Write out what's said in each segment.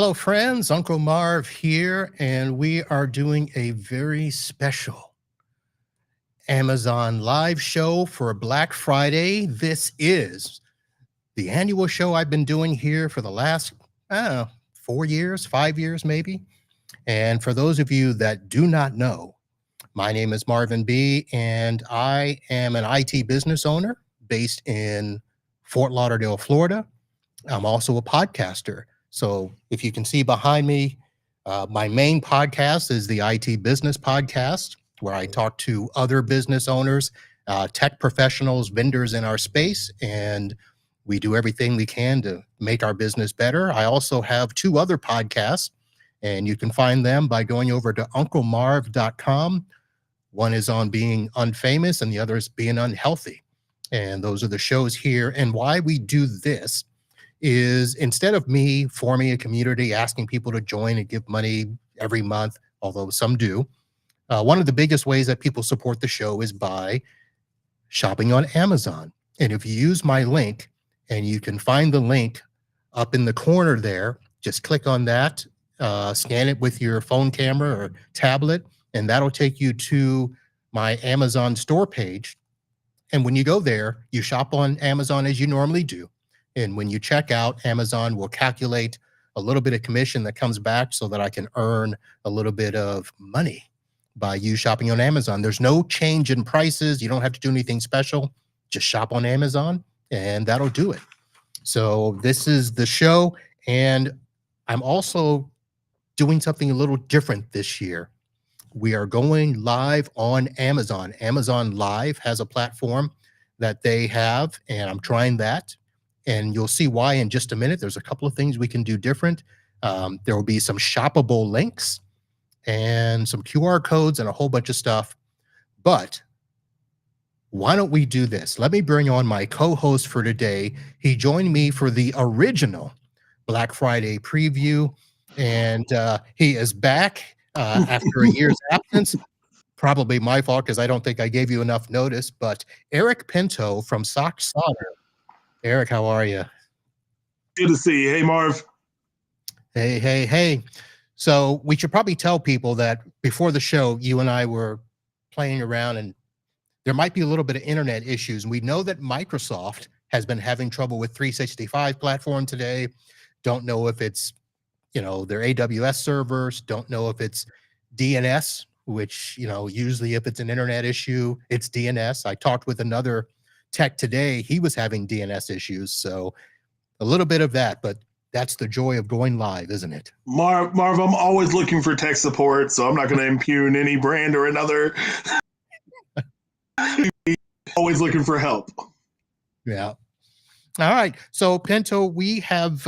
Hello, friends. Uncle Marv here, and we are doing a very special Amazon live show for Black Friday. This is the annual show I've been doing here for the last, 4 years, 5 years maybe. And for those of you that do not know, my name is Marvin B., and I am an IT business owner based in Fort Lauderdale, Florida. I'm also a podcaster. So if you can see behind me, my main podcast is the IT Business Podcast, where I talk to other business owners, tech professionals, vendors in our space, and we do everything we can to make our business better. I also have two other podcasts, and you can find them by going over to unclemarv.com. One is on being unfamous, and the other is being unhealthy. And those are the shows here. And why we do this is instead of me forming a community, asking people to join and give money every month, although some do, one of the biggest ways that people support the show is by shopping on Amazon. And if you use my link, and you can find the link up in the corner there, just click on that, scan it with your phone camera or tablet, and that'll take you to my Amazon store page. And when you go there, you shop on Amazon as you normally do. And when you check out, Amazon will calculate a little bit of commission that comes back so that I can earn a little bit of money by you shopping on Amazon. There's no change in prices. You don't have to do anything special. Just shop on Amazon and that'll do it. So this is the show. And I'm also doing something a little different this year. We are going live on Amazon. Amazon Live has a platform that they have, and I'm trying that. And you'll see why in just a minute. There's a couple of things we can do different. There will be some shoppable links and some QR codes and a whole bunch of stuff. But why don't we do this? Let me bring on my co-host for today. He joined me for the original Black Friday preview, and he is back after a year's absence. Probably my fault because I don't think I gave you enough notice, but Eric Pinto from Sock Solder. Eric, how are you? Good to see you. Hey, Marv. Hey. So we should probably tell people that before the show, you and I were playing around and there might be a little bit of internet issues. And we know that Microsoft has been having trouble with 365 platform today. Don't know if it's, their AWS servers. Don't know if it's DNS, which, usually if it's an internet issue, it's DNS. I talked with another tech today. He was having DNS issues. So a little bit of that, but that's the joy of going live, isn't it? Marv, I'm always looking for tech support, so I'm not going to impugn any brand or another. Always looking for help. Yeah. All right. So Pinto, we have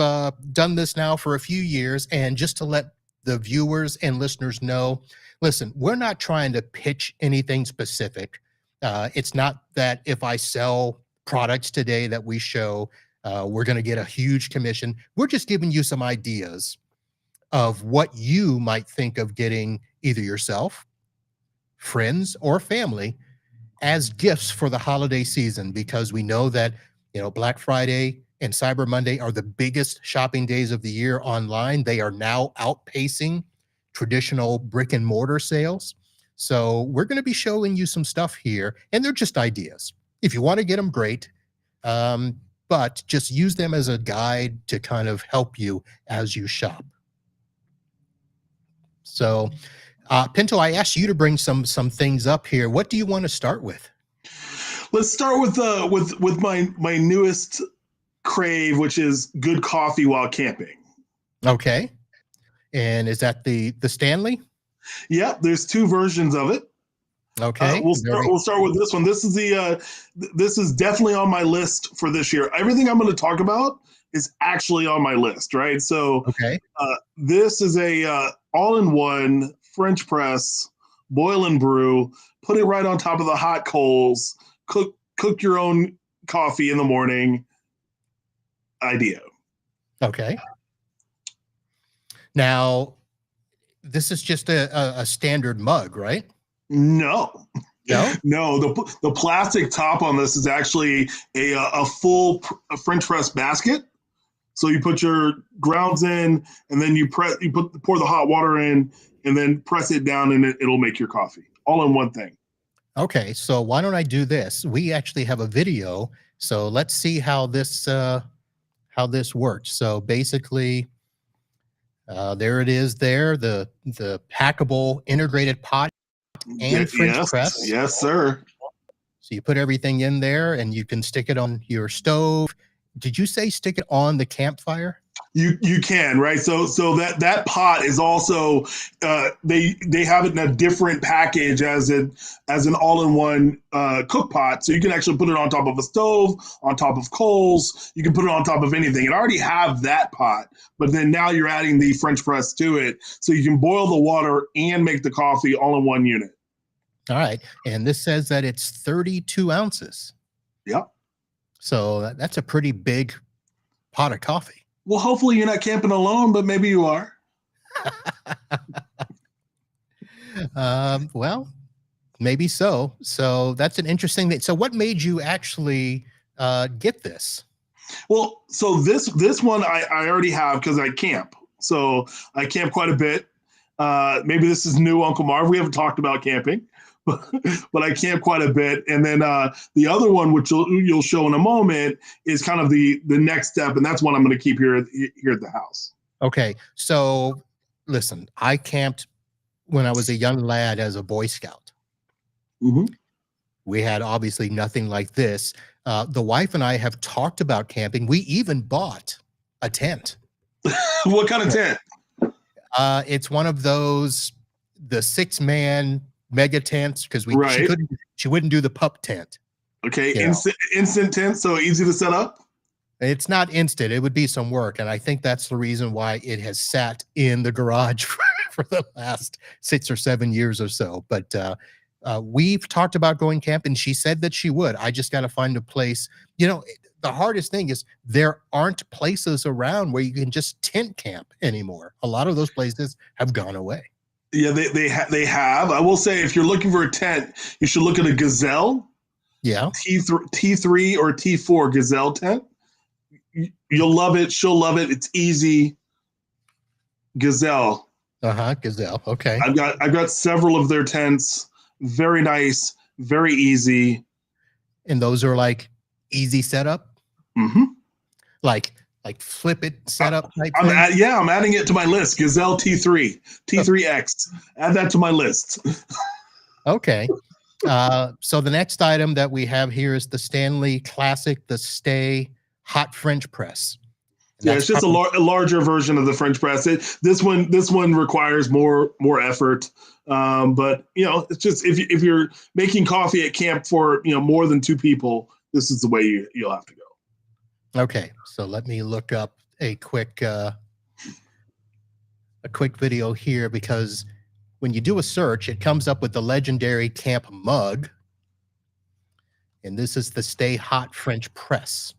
done this now for a few years, and just to let the viewers and listeners know, listen, we're not trying to pitch anything specific. It's not that if I sell products today that we show, we're going to get a huge commission. We're just giving you some ideas of what you might think of getting either yourself, friends, or family as gifts for the holiday season, because we know that, Black Friday and Cyber Monday are the biggest shopping days of the year online. They are now outpacing traditional brick and mortar sales. So we're going to be showing you some stuff here, and they're just ideas. If you want to get them, great. But just use them as a guide to kind of help you as you shop. So, Pinto, I asked you to bring some things up here. What do you want to start with? Let's start with my newest crave, which is good coffee while camping. Okay. And is that the Stanley? Yeah, there's two versions of it. Okay. We'll start with this one. This is definitely on my list for this year. Everything I'm going to talk about is actually on my list, right? So okay. This is a all-in-one French press, boil and brew, put it right on top of the hot coals, cook your own coffee in the morning idea. Okay. Now, this is just a standard mug, right? No. The plastic top on this is actually a full French press basket. So you put your grounds in, and then pour the hot water in, and then press it down, and it'll make your coffee all in one thing. Okay, so why don't I do this? We actually have a video, so let's see how this works. So basically, there it is. There, the packable integrated pot and French press. Yes, sir. So you put everything in there, and you can stick it on your stove. Did you say stick it on the campfire? You can, right? So that pot is also they have it in a different package as an all-in-one cook pot. So you can actually put it on top of a stove, on top of coals. You can put it on top of anything. It already have that pot, but then now you're adding the French press to it, so you can boil the water and make the coffee all in one unit. All right, and this says that it's 32 ounces. Yep. So that's a pretty big pot of coffee. Well, hopefully you're not camping alone, but maybe you are. Well, maybe so. So that's an interesting thing. So what made you actually get this? Well, so this one I already have because I camp. So I camp quite a bit. Maybe this is new, Uncle Marv. We haven't talked about camping, but I camp quite a bit. And then the other one, which you'll show in a moment, is kind of the next step, and that's one I'm going to keep here at the house. Okay, so listen, I camped when I was a young lad as a Boy Scout. Mm-hmm. We had obviously nothing like this. The wife and I have talked about camping. We even bought a tent. What kind of tent? It's one of those, the 6-man mega tents, because she wouldn't do the pup tent. Okay, instant tent, so easy to set up. It's not instant. It would be some work, and I think that's the reason why it has sat in the garage for the last 6 or 7 years or so. But we've talked about going camping. She said that she would. I just got to find a place. You know, the hardest thing is there aren't places around where you can just tent camp anymore. A lot of those places have gone away. Yeah, they have. I will say, if you're looking for a tent, you should look at a Gazelle. Yeah. T3 or T4 Gazelle tent. You'll love it. She'll love it. It's easy. Gazelle. Gazelle. Okay. I've got several of their tents. Very nice. Very easy. And those are like easy setup. Mm-hmm. Like flip it setup type. I'm adding it to my list. Gazelle T3X. Add that to my list. Okay. So the next item that we have here is the Stanley Classic, the Stay Hot French Press. Yeah, it's just a larger version of the French press. This one requires more effort. But you know, it's just if you're making coffee at camp for more than 2 people, this is the way you'll have to go. Okay, so let me look up a quick video here, because when you do a search, it comes up with the legendary camp mug, and this is the Stay Hot French Press.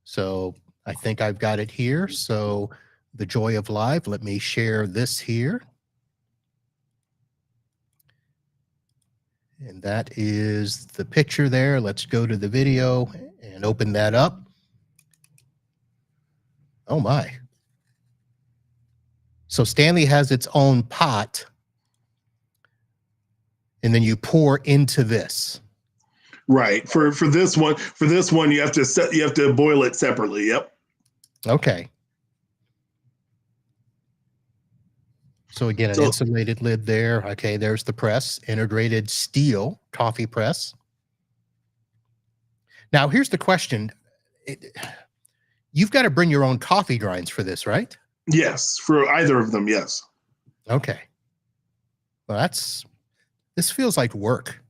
So I think I've got it here. So the joy of live, let me share this here. And that is the picture there. Let's go to the video and open that up. Oh my. So Stanley has its own pot, and then you pour into this. Right. For this one, you have to boil it separately. Yep. Okay. So again, an insulated lid there. Okay, there's the press, integrated steel coffee press. Now, here's the question. You've got to bring your own coffee grinds for this, right? Yes, for either of them, yes. Okay. Well, this feels like work.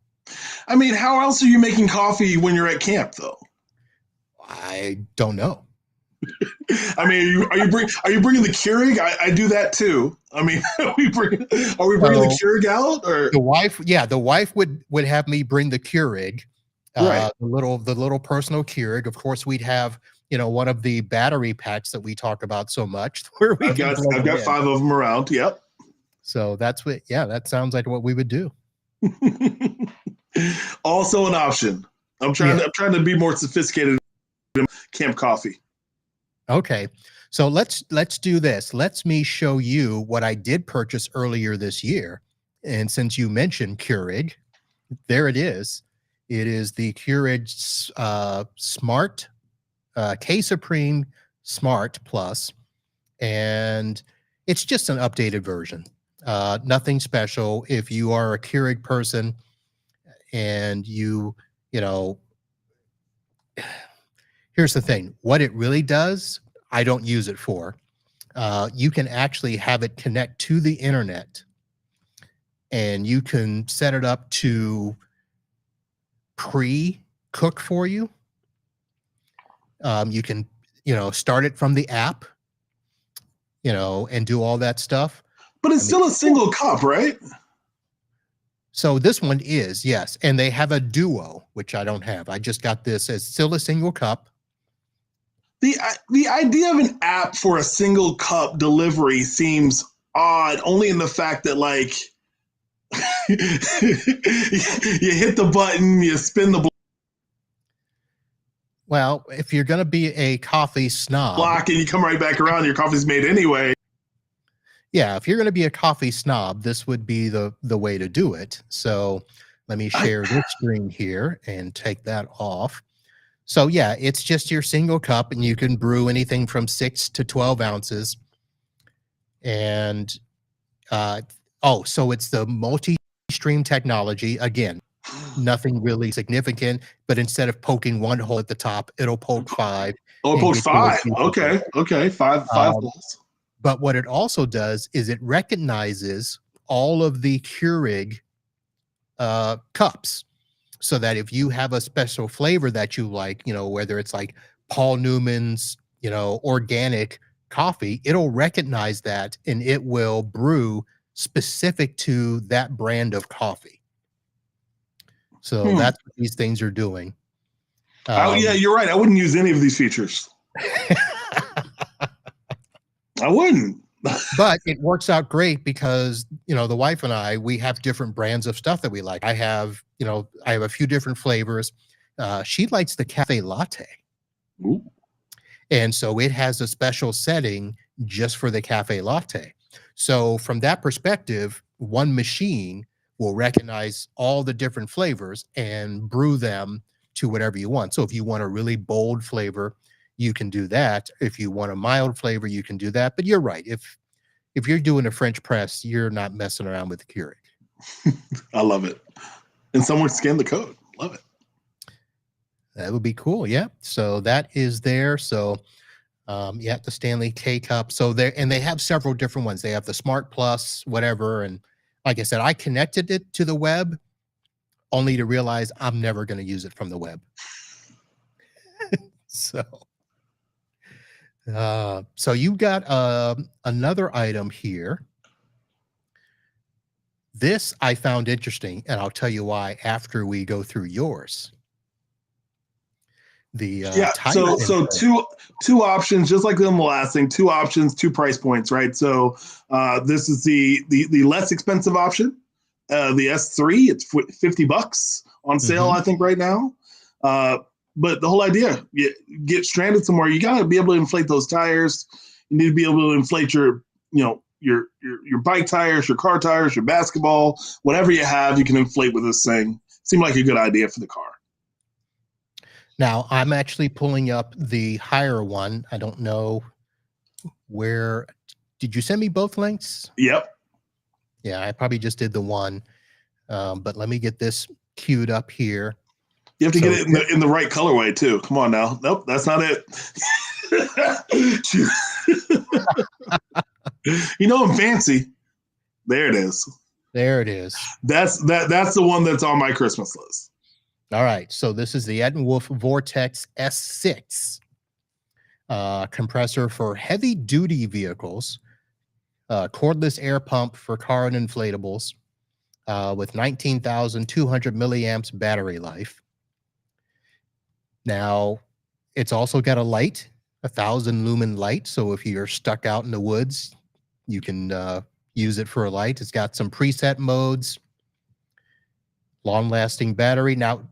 I mean, how else are you making coffee when you're at camp, though? I don't know. I mean, are you bringing the Keurig? I do that too. I mean, are we bringing the Keurig out? Or the wife would have me bring the Keurig, right. the little personal Keurig. Of course, we'd have one of the battery packs that we talk about so much. Where I've got 5 of them around. Yep. So that's what. Yeah, that sounds like what we would do. Also an option. I'm trying to be more sophisticated in camp coffee. Okay. So let's do this. Let's me show you what I did purchase earlier this year. And since you mentioned Keurig, there it is. It is the Keurig Smart K Supreme Smart Plus, and it's just an updated version. Nothing special. If you are a Keurig person and you know, here's the thing. What it really does, I don't use it for. You can actually have it connect to the internet, and you can set it up to pre-cook for you. You can, start it from the app, and do all that stuff. But it's still a single cup, right? So this one is, yes. And they have a duo, which I don't have. I just got this as still a single cup. The idea of an app for a single cup delivery seems odd, only in the fact that, like, you hit the button, you spin the Well, if you're going to be a coffee snob, block, and you come right back around, your coffee's made anyway. Yeah, if you're going to be a coffee snob, this would be the way to do it. So let me share this screen here and take that off. So yeah, it's just your single cup, and you can brew anything from 6 to 12 ounces. And so it's the multi-stream technology. Again, nothing really significant, but instead of poking one hole at the top, it'll poke 5. Oh, it pokes 5. Okay, five holes. But what it also does is it recognizes all of the Keurig cups, so that if you have a special flavor that you like, whether it's like Paul Newman's, organic coffee, it'll recognize that, and it will brew specific to that brand of coffee. So that's what these things are doing. Yeah, you're right. I wouldn't use any of these features. I wouldn't. But it works out great because, the wife and I, we have different brands of stuff that we like. I have a few different flavors. She likes the cafe latte. Ooh. And so it has a special setting just for the cafe latte. So from that perspective, one machine will recognize all the different flavors and brew them to whatever you want. So if you want a really bold flavor, you can do that. If you want a mild flavor, you can do that. But you're right. If you're doing a French press, you're not messing around with the Keurig. I love it. And someone scan the code. Love it. That would be cool. Yeah. So that is there. So the Stanley K cup. So they have several different ones. They have the Smart Plus, whatever. And like I said, I connected it to the web only to realize I'm never going to use it from the web. So you got another item here. This I found interesting, and I'll tell you why after we go through yours. So two options, just like the last thing. 2 options, 2 price points, right? So this is the less expensive option, the S3. It's $50 on sale, I think, right now. But the whole idea, you get stranded somewhere, you got to be able to inflate those tires. You need to be able to inflate your bike tires, your car tires, your basketball, whatever you have, you can inflate with this thing. Seemed like a good idea for the car. Now, I'm actually pulling up the higher one. I don't know where. Did you send me both links? Yep. Yeah, I probably just did the one. But let me get this queued up here. You have to get it in the right colorway, too. Come on now. Nope, that's not it. I'm fancy. There it is. There it is. That's the one that's on my Christmas list. All right. So this is the ETENWOLF VORTEX S6 compressor for heavy duty vehicles, cordless air pump for car and inflatables, with 19,200 milliamps battery life. Now, it's also got a light, 1,000 lumen light. So if you're stuck out in the woods, you can use it for a light. It's got some preset modes, long-lasting battery. Now,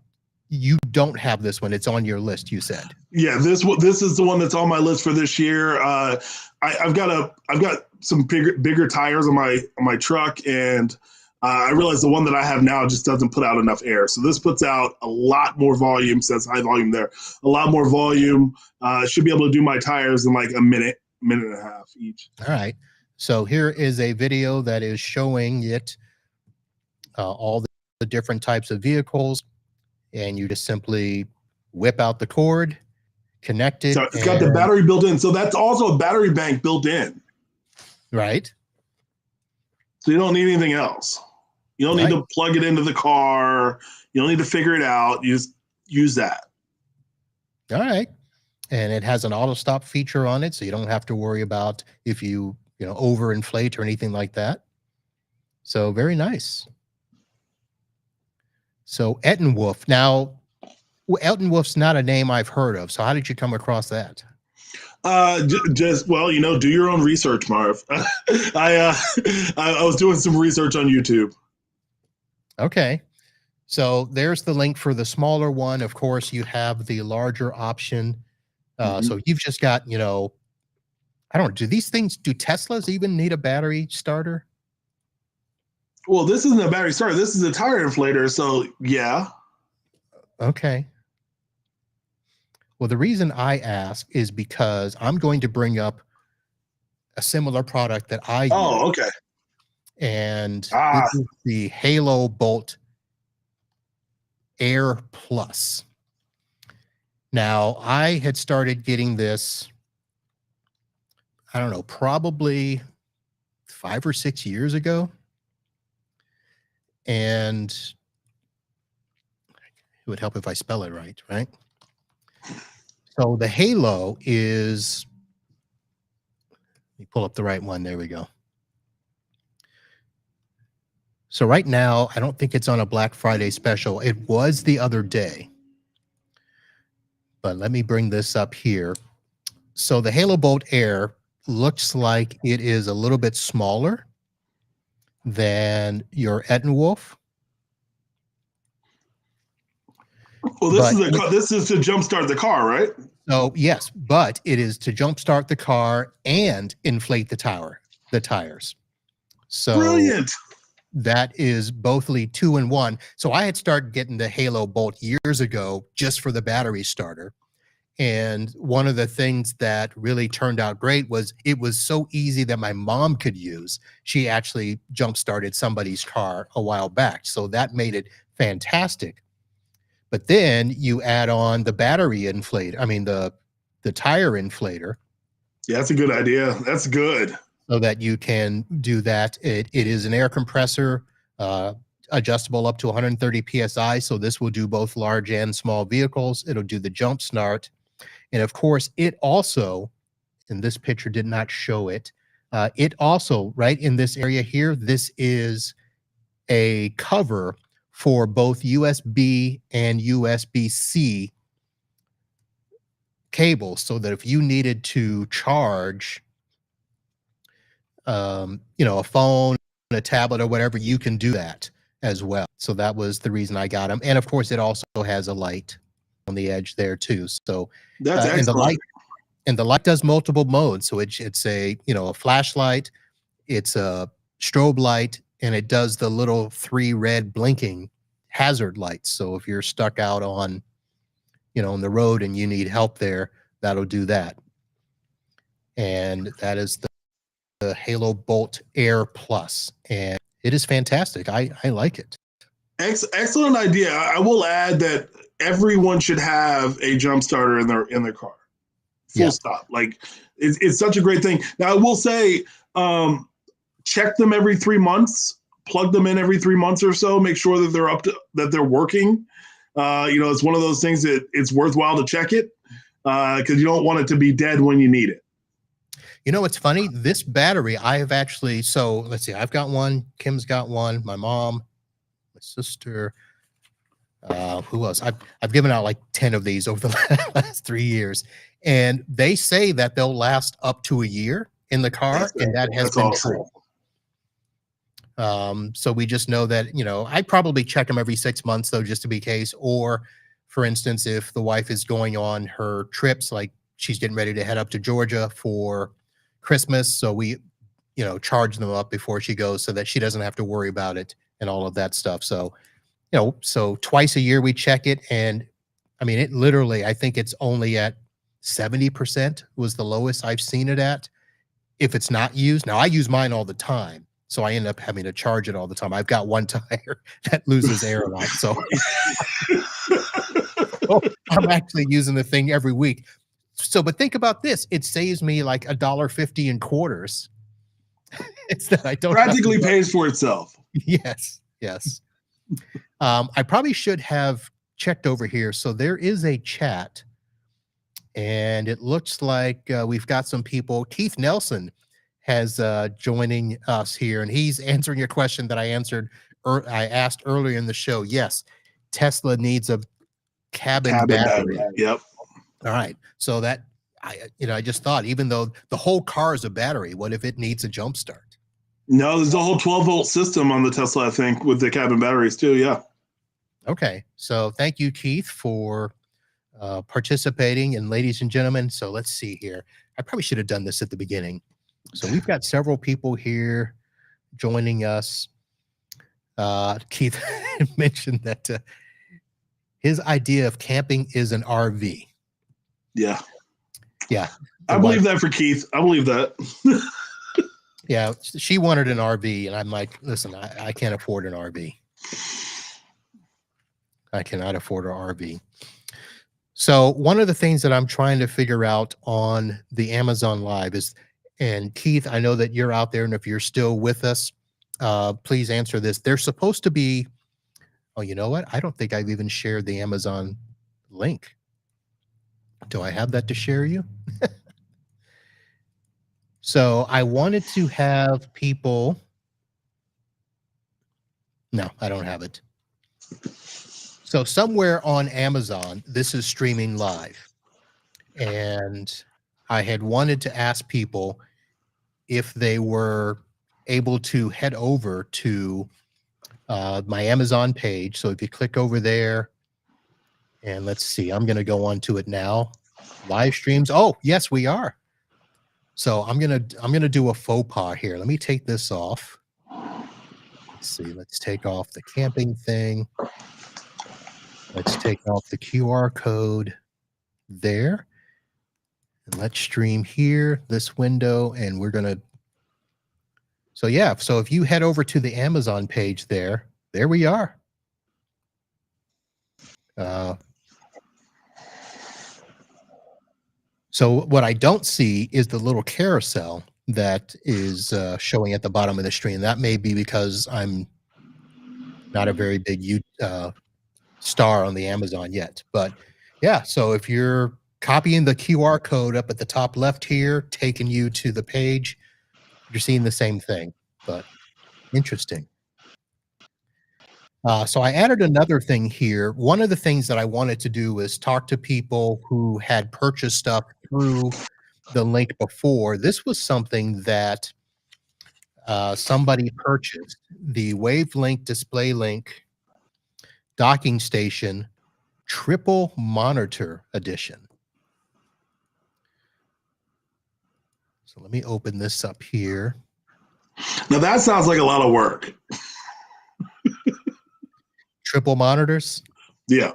you don't have this one. It's on your list, you said. Yeah, this is the one that's on my list for this year. I've got some bigger tires on my truck, and I realize the one that I have now just doesn't put out enough air. So this puts out a lot more volume. Says high volume there, a lot more volume. Should be able to do my tires in like a minute and a half each. All right. So here is a video that is showing it, all the different types of vehicles, and you just simply whip out the cord, connect it. So it's got the battery built in. So that's also a battery bank built in. Right. So you don't need anything else. You don't need to plug it into the car. You don't need to figure it out. You just use that. All right. And it has an auto stop feature on it, so you don't have to worry about if you overinflate or anything like that. So very nice. So ETENWOLF. Now, ETENWOLF's not a name I've heard of. So how did you come across that? Do your own research, Marv. I was doing some research on YouTube. Okay. So there's the link for the smaller one. Of course, you have the larger option. So you've just got, I don't know, do Teslas even need a battery starter? Well, this isn't a battery starter. This is a tire inflator. So yeah. Okay. Well, the reason I ask is because I'm going to bring up a similar product that I use. Oh, okay. And this is the Halo Bolt Air Plus. Now, I had started getting this, I don't know, probably 5 or 6 years ago. And it would help if I spell it right? So the Halo is, let me pull up the right one. There we go. So right now, I don't think it's on a Black Friday special. It was the other day. But let me bring this up here. So the Halo Bolt Air looks like it is a little bit smaller than your ETENWOLF. Well, this is to jumpstart the car, right? So yes, but it is to jumpstart the car and inflate the tires. So brilliant. That is bothly 2-in-1. So I had started getting the Halo Bolt years ago just for the battery starter. And one of the things that really turned out great was it was so easy that my mom could use. She actually jump-started somebody's car a while back. So that made it fantastic. But then you add on the battery inflator, the tire inflator. Yeah, that's a good idea. That's good. So that you can do that. It is an air compressor, adjustable up to 130 PSI. So this will do both large and small vehicles. It'll do the jump start. And of course, it also, and this picture did not show it, it also, right in this area here, this is a cover for both USB and USB-C cables, so that if you needed to charge a phone, a tablet, or whatever, you can do that as well. So that was the reason I got them. And of course, it also has a light on the edge there too. So that's excellent. And the light does multiple modes. So it's a flashlight, it's a strobe light, and it does the little 3 red blinking hazard lights. So if you're stuck out on the road and you need help there, that'll do that. And that is the Halo Bolt Air Plus, and it is fantastic. I like it. Excellent idea. I will add that everyone should have a jump starter in their car. Full stop. Like it's such a great thing. Now I will say, check them every 3 months. Plug them in every 3 months or so. Make sure that they're working. It's one of those things that it's worthwhile to check it because you don't want it to be dead when you need it. It's funny. This battery, I have actually, so let's see, I've got one, Kim's got one, my mom, my sister, who else? I've given out like 10 of these over the last 3 years. And they say that they'll last up to a year in the car, and that has been true. So we just know that, I probably check them every 6 months though, just to be case, or for instance, if the wife is going on her trips, like she's getting ready to head up to Georgia for Christmas, so we, charge them up before she goes so that she doesn't have to worry about it and all of that stuff. So, so twice a year we check it, and I mean, it literally, I think it's only at 70% was the lowest I've seen it at. If it's not used, now I use mine all the time, so I end up having to charge it all the time. I've got one tire that loses air a lot, so I'm actually using the thing every week. So, but think about this: it saves me like $1.50 in quarters. It's that I don't practically pays for itself. Yes, yes. I probably should have checked over here. So there is a chat, and it looks like we've got some people. Keith Nelson has joining us here, and he's answering your question that I asked earlier in the show. Yes, Tesla needs a cabin battery. Yep. All right. So that I just thought, even though the whole car is a battery, what if it needs a jump start? No, there's a whole 12-volt system on the Tesla, I think, with the cabin batteries too. Yeah. Okay. So thank you, Keith, for participating. And ladies and gentlemen, so let's see here. I probably should have done this at the beginning. So we've got several people here joining us. Keith mentioned that his idea of camping is an RV. Yeah. Yeah. I believe that for Keith. I believe that. Yeah. She wanted an RV, and I'm like, listen, I can't afford an RV. I cannot afford an RV. So one of the things that I'm trying to figure out on the Amazon Live is, and Keith, I know that you're out there, and if you're still with us, please answer this. They're supposed to be, oh, you know what? I don't think I've even shared the Amazon link. Do I have that to share you? So I wanted to have people. No, I don't have it. So somewhere on Amazon, this is streaming live. And I had wanted to ask people if they were able to head over to my Amazon page. So if you click over there, and let's see, I'm going to go on to it now. Live streams. Oh, yes, we are. So I'm gonna do a faux pas here. Let me take this off. Let's see. Let's take off the camping thing. Let's take off the QR code there. And let's stream here, this window, and we're gonna. So yeah, so if you head over to the Amazon page there we are. So what I don't see is the little carousel that is showing at the bottom of the screen. That may be because I'm not a very big star on the Amazon yet. But yeah, so if you're copying the QR code up at the top left here, taking you to the page, you're seeing the same thing. But interesting. So I added another thing here. One of the things that I wanted to do was talk to people who had purchased stuff through the link before. This was something that somebody purchased, the WAVLINK DisplayLink docking station triple monitor edition. So let me open this up here. Now that sounds like a lot of work. Triple monitors? Yeah.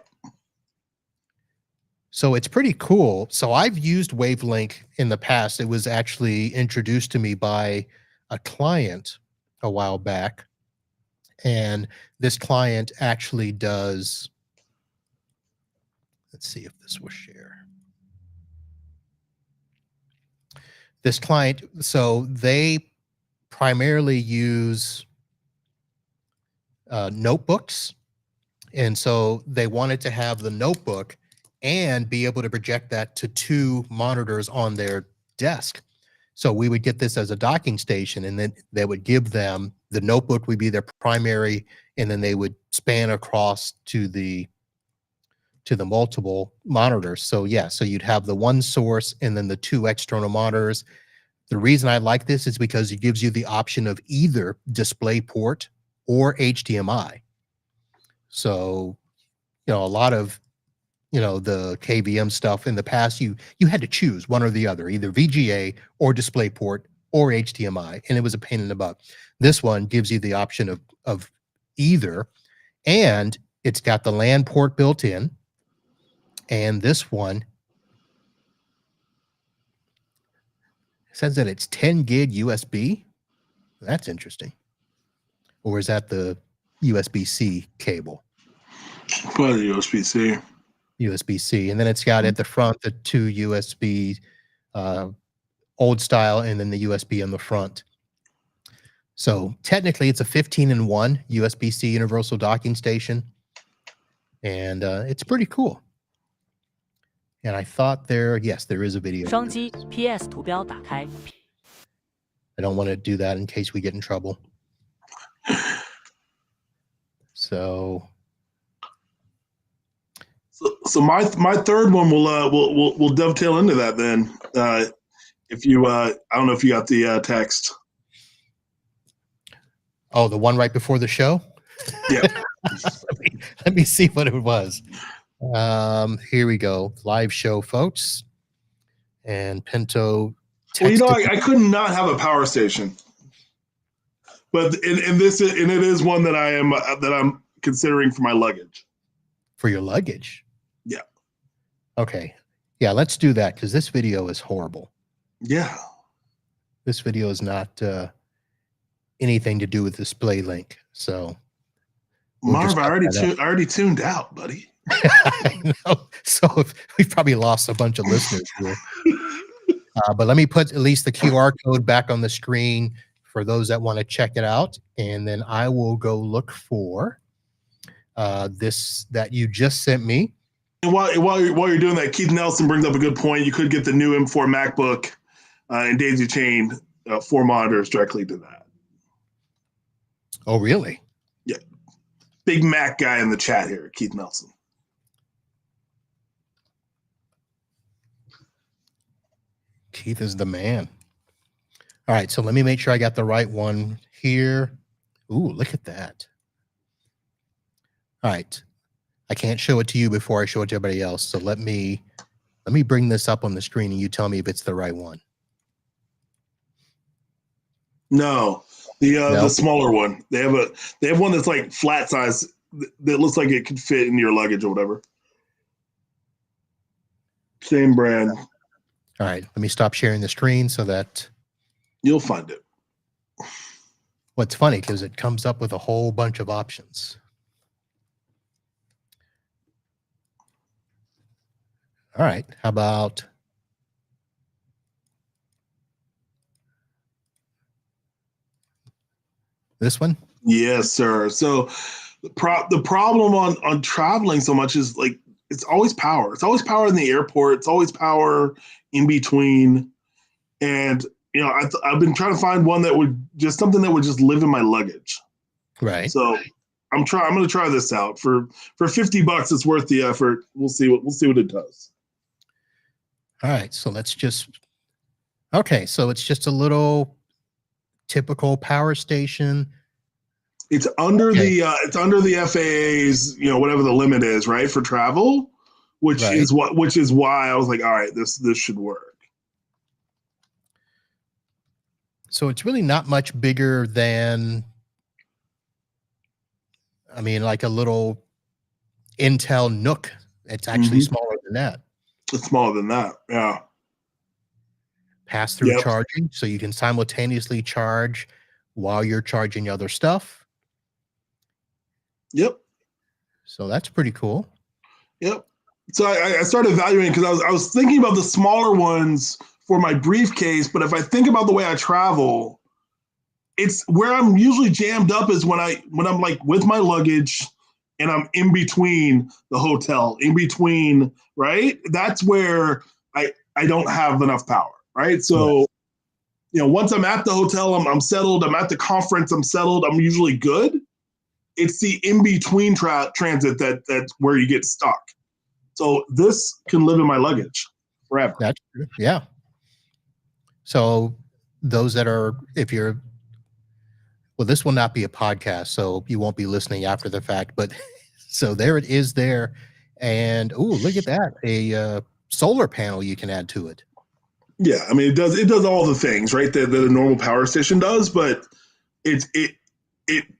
So it's pretty cool. So I've used WAVLINK in the past. It was actually introduced to me by a client a while back. And this client actually does, let's see if this will share. This client, so they primarily use notebooks. And so they wanted to have the notebook and be able to project that to two monitors on their desk. So we would get this as a docking station, and then they would give them, the notebook would be their primary, and then they would span across to the multiple monitors. So yeah, so you'd have the one source and then the two external monitors. The reason I like this is because it gives you the option of either DisplayPort or HDMI. So, a lot of you know, the KVM stuff in the past, you had to choose one or the other, either VGA or DisplayPort or HDMI, and it was a pain in the butt. This one gives you the option of either, and it's got the LAN port built in. And this one says that it's 10 gig USB. That's interesting. Or is that the USB-C cable? Probably USB-C. USB-C. And then it's got at the front the two USB old style and then the USB on the front. So technically it's a 15-in-1 USB-C universal docking station. And it's pretty cool. And I thought yes, there is a video. 双击 PS 图标打开。 I don't want to do that in case we get in trouble. So my third one will dovetail into that then. If you I don't know if you got the text. Oh, the one right before the show? Yeah. let me see what it was. Here we go. Live show, folks. And Pinto. Well, you know, I could not have a power station, but and it is one that I'm considering for my luggage. For your luggage? Yeah. Okay. Yeah, let's do that because this video is horrible. Yeah. This video is not anything to do with DisplayLink. So, Marv, I already tuned out, buddy. I know. So we've probably lost a bunch of listeners here. But let me put at least the QR code back on the screen for those that want to check it out. And then I will go look for this that you just sent me. And while you're doing that, Keith Nelson brings up a good point. You could get the new M4 MacBook and daisy chain 4 monitors directly to that. Oh, really? Yeah. Big Mac guy in the chat here, Keith Nelson. Keith is the man. All right, so let me make sure I got the right one here. Ooh, look at that. All right. I can't show it to you before I show it to everybody else. So let me bring this up on the screen and you tell me if it's the right one. No, the smaller one. They have one that's like flat size that looks like it could fit in your luggage or whatever. Same brand. All right, let me stop sharing the screen so that you'll find it. What's funny because it comes up with a whole bunch of options. All right, how about this one? Yes, sir. So the problem on traveling so much is like it's always power. It's always power in the airport. It's always power in between. And you know, I've been trying to find one that would just something that would just live in my luggage. Right. So I'm going to try this out for $50. It's worth the effort. We'll see what it does. All right, so let's just, okay, so it's just a little typical power station. It's under the FAA's, you know, whatever the limit is, right, for travel, which is why I was like, all right, this should work. So it's really not much bigger than, I mean, like a little Intel Nook. It's actually smaller than that. It's smaller than that, yeah. Pass-through charging, so you can simultaneously charge while you're charging other stuff. Yep. So that's pretty cool. Yep. So I started evaluating because I was thinking about the smaller ones for my briefcase, but if I think about the way I travel, it's where I'm usually jammed up is when I'm like with my luggage and I'm in between the hotel, in between, right? That's where I don't have enough power, right? So, you know, once I'm at the hotel, I'm settled. I'm at the conference, I'm settled. I'm usually good. It's the in-between transit that's where you get stuck. So this can live in my luggage forever. That's true. Yeah. So those that are, well, this will not be a podcast, so you won't be listening after the fact, but so there it is there. And oh, look at that. A solar panel you can add to it. Yeah, I mean it does all the things, right, that a normal power station does, but it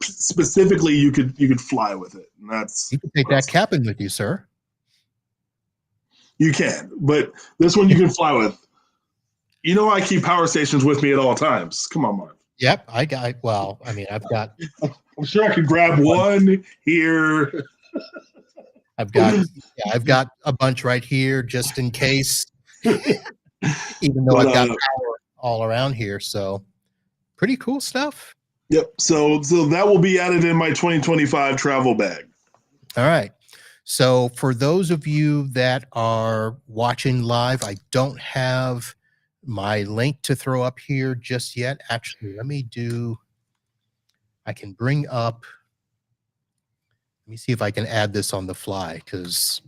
specifically you could fly with it. And that's You can take that cabin with you, sir. You can, but this one you can fly with. You know, I keep power stations with me at all times. Come on, Marv. Yep, I got. Well, I mean, I've got. I'm sure I could grab one here. I've got a bunch right here just in case. Even though I've got power all around here, so pretty cool stuff. Yep. So that will be added in my 2025 travel bag. All right. So for those of you that are watching live, I don't have my link to throw up here just yet. Actually, I can bring up, let me see if I can add this on the fly, because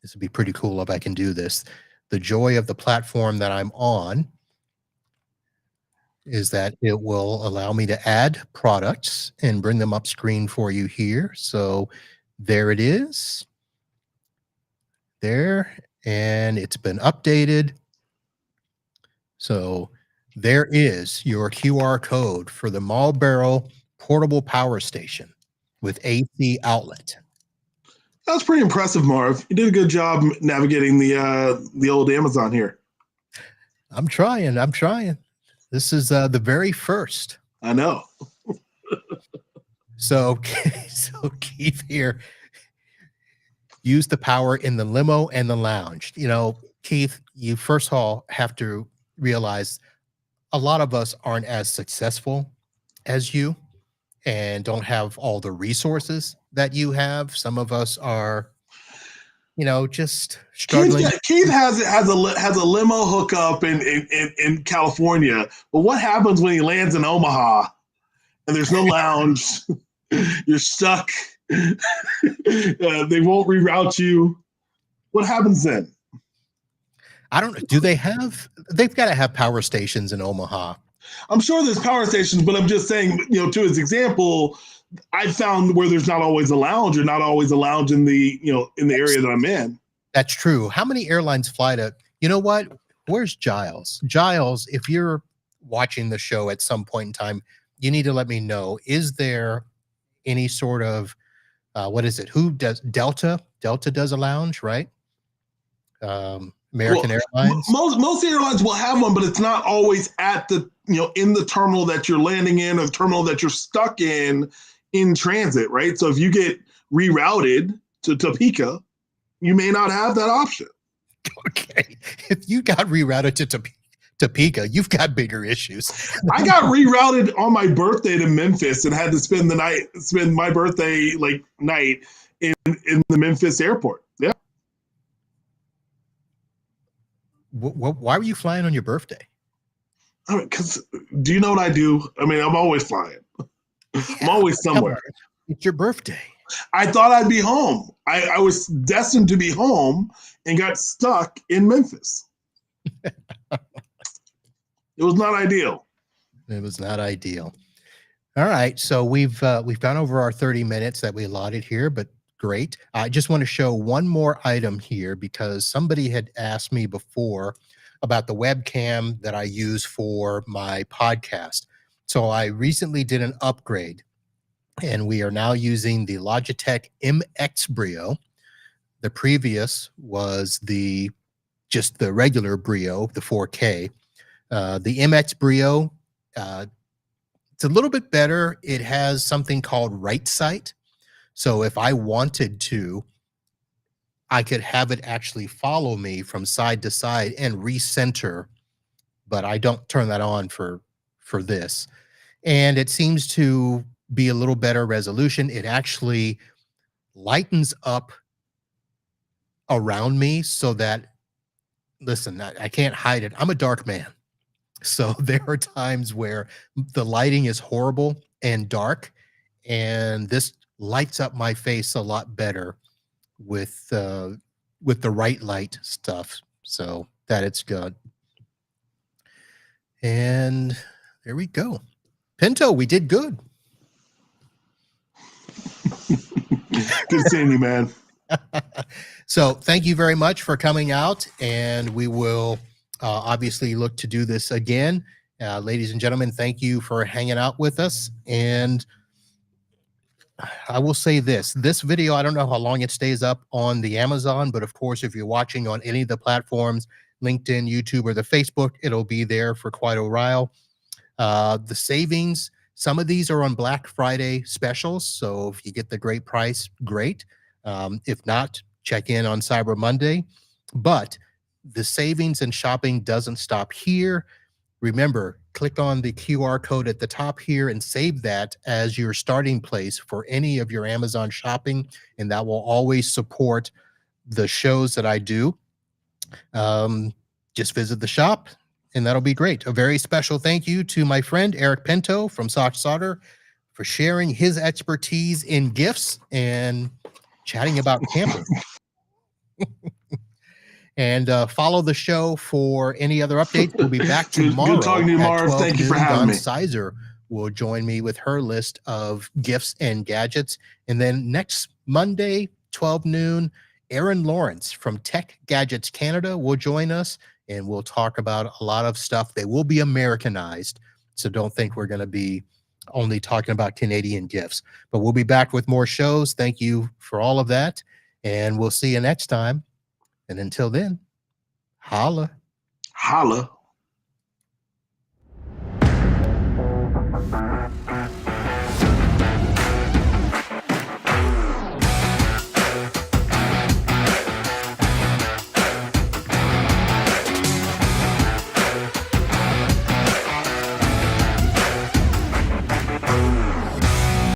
this would be pretty cool if I can do this. The joy of the platform that I'm on is that it will allow me to add products and bring them up screen for you here. So there it is. There, and it's been updated. So there is your QR code for the MARBERO portable power station with AC outlet. That was pretty impressive, Marv. You did a good job navigating the old Amazon here. I'm trying. This is the very first. I know. So Keith here, use the power in the limo and the lounge. You know, Keith, you first of all have to realize a lot of us aren't as successful as you and don't have all the resources that you have. Some of us are, you know, just struggling. Keith has a limo hookup in California, but what happens when he lands in Omaha and there's no lounge? You're stuck. They won't reroute you. What happens then? I don't know. Do they have? They've got to have power stations in Omaha. I'm sure there's power stations, but I'm just saying, you know, to his example, I found where there's not always a lounge or not always a lounge in the, you know, in the area that I'm in. That's true. How many airlines fly to, you know what? Where's Giles? Giles, if you're watching the show at some point in time, you need to let me know. Is there any sort of, what is it? Who does Delta? Delta does a lounge, right? American Airlines. Most airlines will have one, but it's not always at the, you know, in the terminal that you're landing in or the terminal that you're stuck in transit, right? So if you get rerouted to Topeka, you may not have that option. Okay. If you got rerouted to Topeka, you've got bigger issues. I got rerouted on my birthday to Memphis and had to spend my birthday night in the Memphis airport. Yeah. Why were you flying on your birthday? I mean, because do you know what I do? I mean, I'm always flying. Yeah, I'm always somewhere. It's your birthday. I thought I'd be home. I was destined to be home and got stuck in Memphis. It was not ideal. It was not ideal. All right. So we've gone over our 30 minutes that we allotted here, but great. I just want to show one more item here because somebody had asked me before about the webcam that I use for my podcast. So I recently did an upgrade and we are now using the Logitech MX Brio. The previous was just the regular Brio, the 4K. The MX Brio, it's a little bit better. It has something called right sight. So if I wanted to, I could have it actually follow me from side to side and recenter, but I don't turn that on for this. And it seems to be a little better resolution. It actually lightens up around me so that, listen, I can't hide it. I'm a dark man. So there are times where the lighting is horrible and dark, and this lights up my face a lot better with the right light stuff. So that it's good. And there we go. Pinto, we did good. Good seeing you, man. So thank you very much for coming out, and we will obviously look to do this again. Ladies and gentlemen, thank you for hanging out with us. And I will say this video, I don't know how long it stays up on the Amazon, but of course, if you're watching on any of the platforms, LinkedIn, YouTube, or the Facebook, it'll be there for quite a while. The savings, some of these are on Black Friday specials. So if you get the great price, great. If not, check in on Cyber Monday. But the savings and shopping doesn't stop here. Remember, click on the QR code at the top here and save that as your starting place for any of your Amazon shopping, and that will always support the shows that I do. Just visit the shop, and that'll be great. A very special thank you to my friend Eric Pinto from Sock Solder for sharing his expertise in gifts and chatting about camping. And follow the show for any other updates. We'll be back tomorrow. Good talking to you, Marv. Thank you for having me. Sizer will join me with her list of gifts and gadgets. And then next Monday, 12 noon, Aaron Lawrence from Tech Gadgets Canada will join us, and we'll talk about a lot of stuff. They will be Americanized, so don't think we're going to be only talking about Canadian gifts. But we'll be back with more shows. Thank you for all of that, and we'll see you next time. And until then, holla. Holla.